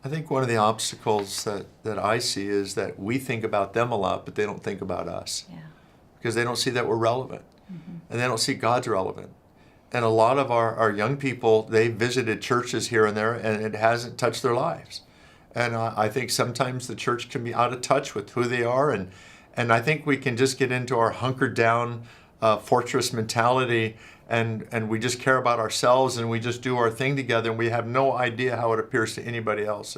I think one of the obstacles that I see is that we think about them a lot, but they don't think about us. Yeah. Because they don't see that we're relevant. Mm-hmm. And they don't see God's relevant. And a lot of our young people, they visited churches here and there, and it hasn't touched their lives. And I think sometimes the church can be out of touch with who they are. And I think we can just get into our hunkered down fortress mentality, and we just care about ourselves, and we just do our thing together, and we have no idea how it appears to anybody else.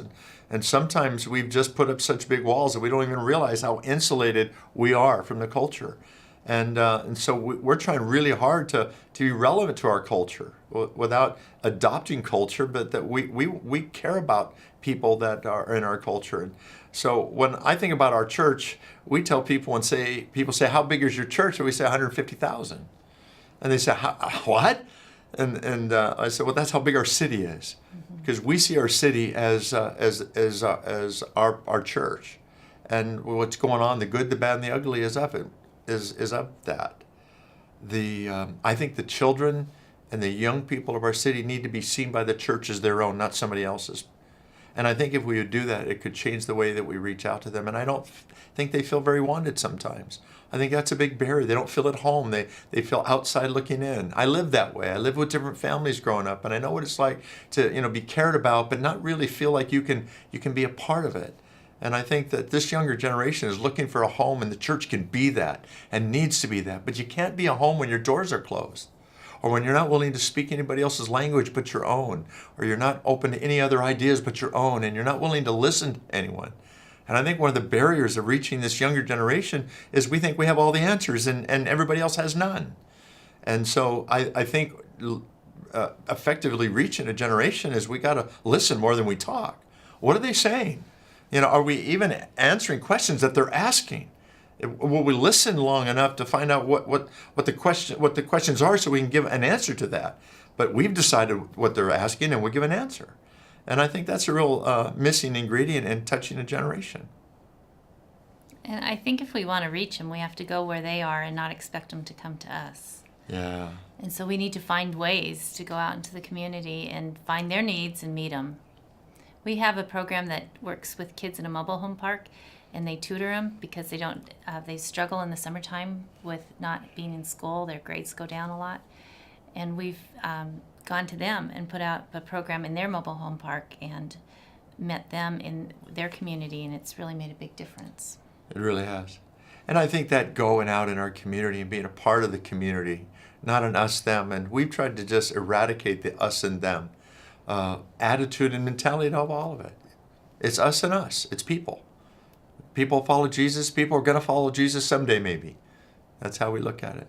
And sometimes we've just put up such big walls that we don't even realize how insulated we are from the culture. And so we're trying really hard to be relevant to our culture without adopting culture, but that we care about people that are in our culture. And so when I think about our church, we tell people people say, how big is your church? And we say 150,000. And they say, what? And I said, well, that's how big our city is. Because we see our city as our church. And what's going on, the good, the bad, and the ugly is of it. Is of that. I think the children and the young people of our city need to be seen by the church as their own, not somebody else's. And I think if we would do that, it could change the way that we reach out to them. And I don't think they feel very wanted sometimes. I think that's a big barrier. They don't feel at home. They feel outside looking in. I live that way. I live with different families growing up, and I know what it's like to be cared about, but not really feel like you can be a part of it. And I think that this younger generation is looking for a home, and the church can be that and needs to be that. But you can't be a home when your doors are closed, or when you're not willing to speak anybody else's language but your own, or you're not open to any other ideas but your own, and you're not willing to listen to anyone. And I think one of the barriers of reaching this younger generation is we think we have all the answers, and everybody else has none. And so I think effectively reaching a generation is we got to listen more than we talk. What are they saying? Are we even answering questions that they're asking? Will we listen long enough to find out what the questions are so we can give an answer to that? But we've decided what they're asking, and we give an answer. And I think that's a real missing ingredient in touching a generation. And I think if we want to reach them, we have to go where they are and not expect them to come to us. Yeah. And so we need to find ways to go out into the community and find their needs and meet them. We have a program that works with kids in a mobile home park, and they tutor them because they struggle in the summertime with not being in school. Their grades go down a lot. And we've gone to them and put out a program in their mobile home park and met them in their community, and it's really made a big difference. It really has. And I think that going out in our community and being a part of the community, not an us, them, and we've tried to just eradicate the us and them attitude and mentality of all of it. It's us and us. It's people. People follow Jesus. People are going to follow Jesus someday, maybe. That's how we look at it.